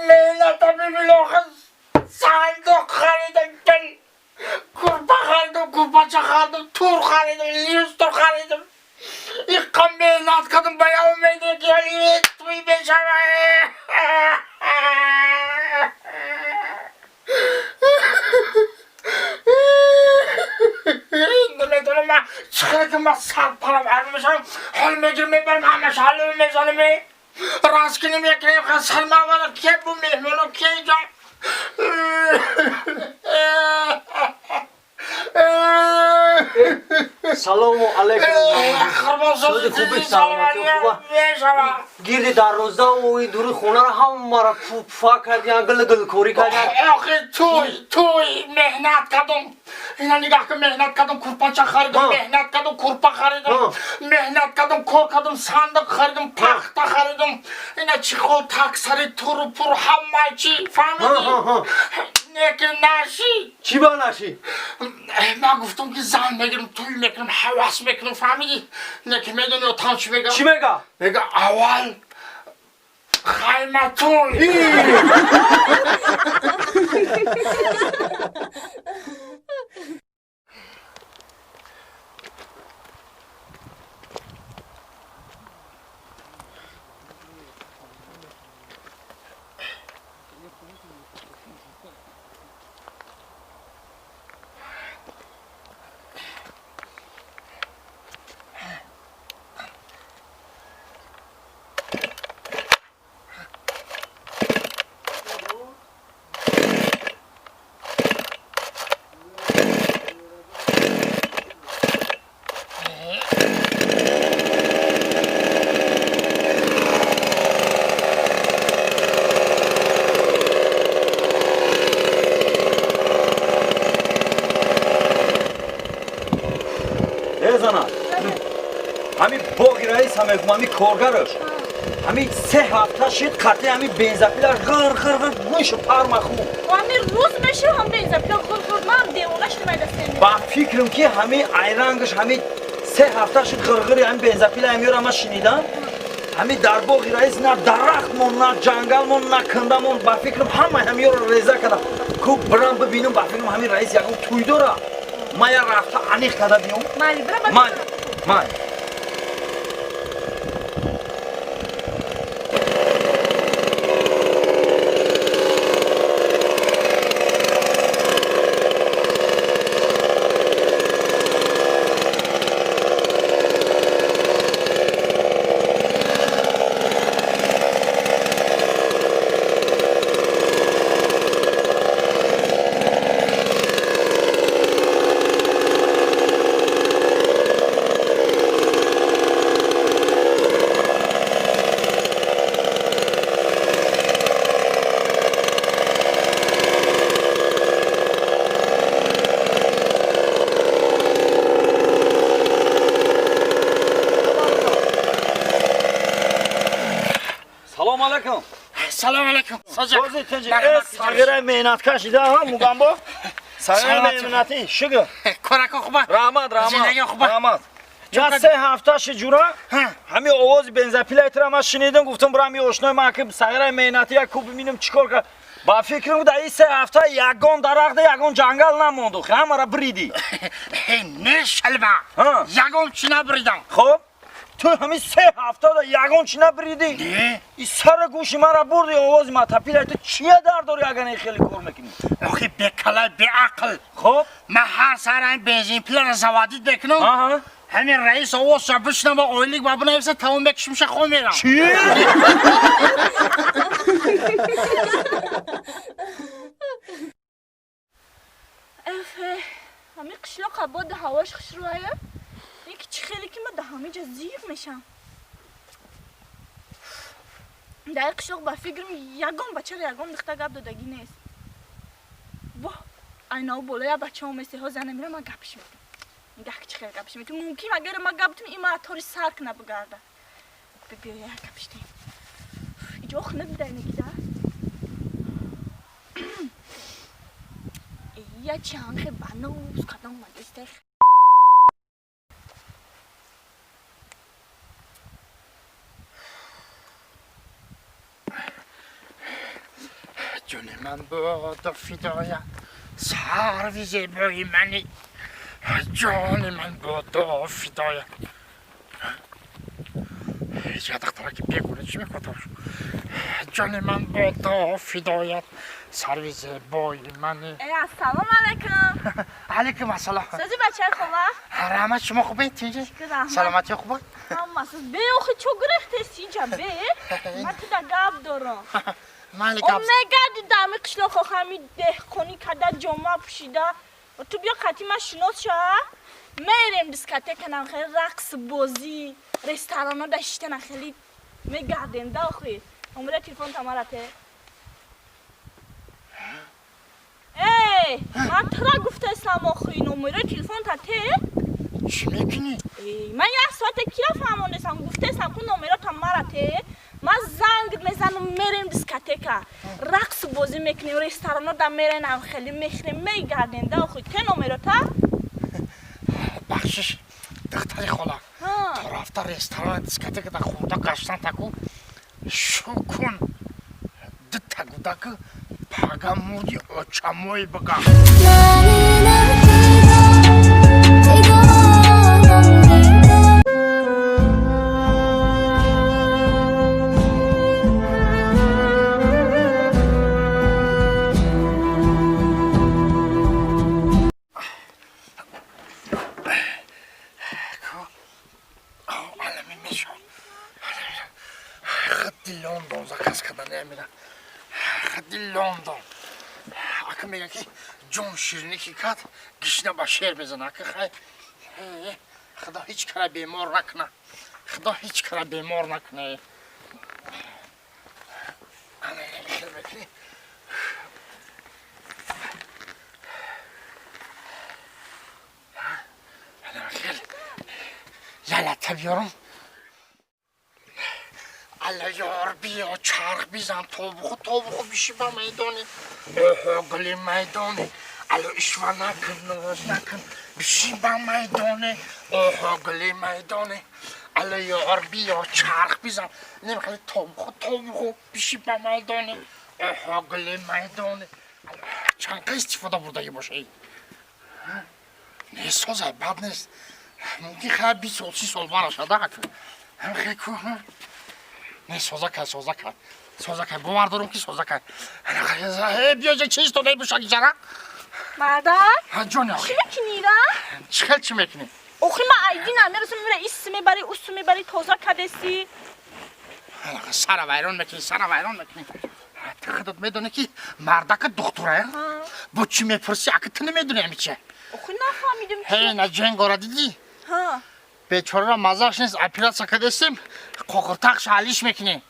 Leyla tabii bilokuz. Sandık kharidim gel. Kurba kharidim, kurbaça kharidim, tur kharidim, yüz tur kharidim. İkkam mehnat kadın bayağı meydana gel. Tuy beşeme. İndile durma. Çıkarken bak sağ para vermişim. Halime girmeyi vermemiş. Halime zalimi. Raskini bekleyip salma bana ki bu mehmunu kiyeceğim. Salamu alaikum. Kırmızı خوبی سلامتی خوبه گیری در روزه اوی دوری خونه را همه پوفا کردیم گل گل کوری کردیم آخه توی مهنت کردم اینا نگاه که مهنت کردم kurpaça خریدم مهنت کردم kurpa خریدم مهنت کردم کار کردم صندوق خریدم تخته خریدم اینا چیکار تاکسری تورو پور همه چی فهمیدی نکه نشی چی با نشی؟ من گفتم که زن بگیرم توی میکنم حواس میکنم فهمیدی نکه میدونی و تام چی بگم چی میگه؟ بگه اول خیمه توی همین باقی رئیس همه همین کارگرش همین 3 هفته شد قطعه همین بنزپیلش غر غر غر گوش پرمخو همین روز میشه هم بنزپیل غر غر من دیوانش نمیدستیم با فکرم که همین ایرانگش همین 3 هفته شد غر غر همین بنزپیل همیور ما شنیدم همین در باقی رئیس نه درخت مون نه جنگل مون نه کنده مون با فکرم همه همیور ریزه کردم کو برام ببینم با فکرم همین رئیس یکم توی داره ما یا رفته انیخ کرده بیام مالی برام مالی سلام علیکم سازی تنجی ساگره مهنت کشیده ها موگم با ساگره مهنتی شگه کارکا خوبه رحمت زندگی خوبه یا 3 هفته شجورا همین آواز بنزپیل ایترم از شنیدم گفتم برام یه آشنای من که ساگره مهنتی یک کوب ببینم چیکار کنم با فکرم در این 3 هفته یگان درخت یگان جنگل نمونده همه را بریدی نه شلبه یگان چی نبریدم خب تو همین 3 هفته دا یگان چی نبریدی؟ نه این سر گوشی من را بردی آواز ما تپیل تو چیه در داری اگر این خیلی کار میکنی؟ آخه بکلا به عقل خب من هر سر این بنزین پیل را زوادید بکنم همین رئیس آواز را بشنم و آیلیک و بنویسه تمام بکشمش خون میرم چی؟ افه همین قشلاق عباد هواش خشروه یکی چی خیلی که من ده همه جا زیر میشم در قشلاق با فکرم یگان بچه را یگان دخته گب دادگی نیست با اینا بالای بچه ها مثل ها زنه میره من گبش میکنم نگه که چی خیلی گبش میکنم ممکن اگر من گبتم این مراتوری سر کنه بگرده بیا یک گبشتیم اینجا خونه بیده نگیده یه چند خیلی بنوز کدام مدسته جون من بود فدایت سر زیبای منی جان من بود فدایت یادختره که بگونه چی میکنه جان من بود فدایت سر زیبای منی السلام علیکم علیکم السلام سازی بچه خوبه؟ رحمت شما خوبه تینجا رحمت. سلامتی خوبه هم مسئول به اوخی چو گرفته سینجا به من تو دا گاب دارم مالی او گابز مگردی دمی قشلو خو همی دهخونی کده جمعه پوشیده و تو بیا قطی من شناس شا میریم دیسکاتک کنم خیلی رقص بازی رستوران ها داشتن خیلی میگردیم دا خوی نمره تلفن تمارته ای من تو را گفته اسلام آخوی نمره تلفن تا ته چی میکنی؟ من یه ساعت کیرا فهموندستم گفته اسلام کن نمره تمارته من زنگ میزنم میریم دیسکاتکا رقص بازی میکنیم رستوران ها دا میرنم خیلی میخریم میگردیم دا خوی ته نمره تا بخشش دختری خلا تو رفته رستوران دیسکاتک در خورده گشتن تکو شو کن ده تگو دکو پاگا موی اچاموی بگا خدی لندن زکاس کدن نمیرم خدی لندن اکه میگه که جون شیرینی که کد گشنه با شیر بزنه که خیلی خدا هیچ کار بیمار نکنه خدا هیچ کار بیمار نکنه انا خیلی بکنی انا خیلی لالتا بیارم الله یار بیا چرخ بیزن تو بخو بیشی با میدانی گلی میدانی الله اشوا نکن بیشی با میدانی گلی میدانی الله یار بیا چرخ بیزن نمیخوای تو بخو بیشی با میدانی گلی میدانی چند که استفاده بوده باشه نه سازه بد نیست ممکن خیلی 20 سال 30 سال برا شده هم خیلی که نه سوزاکه باور دارم که سوزاکه بیا جا چیز تو نمیشه جرا مردان جون چی میکنی را؟ چی میکنی؟ اوخی من ایدی نمیرسم میره ایست میبری اوست میبری توزا کدستی سر ویران میکنی تو خودت میدونی که مردک دختره با چی میپرسی اگه تو نمیدونی همیچه اوخی نفهمیدم هی نه جنگ آره دیدی؟ ها بیچاره را مزاش نیست اپیراتسا کدستیم قاقرتاقش حالیش میکنی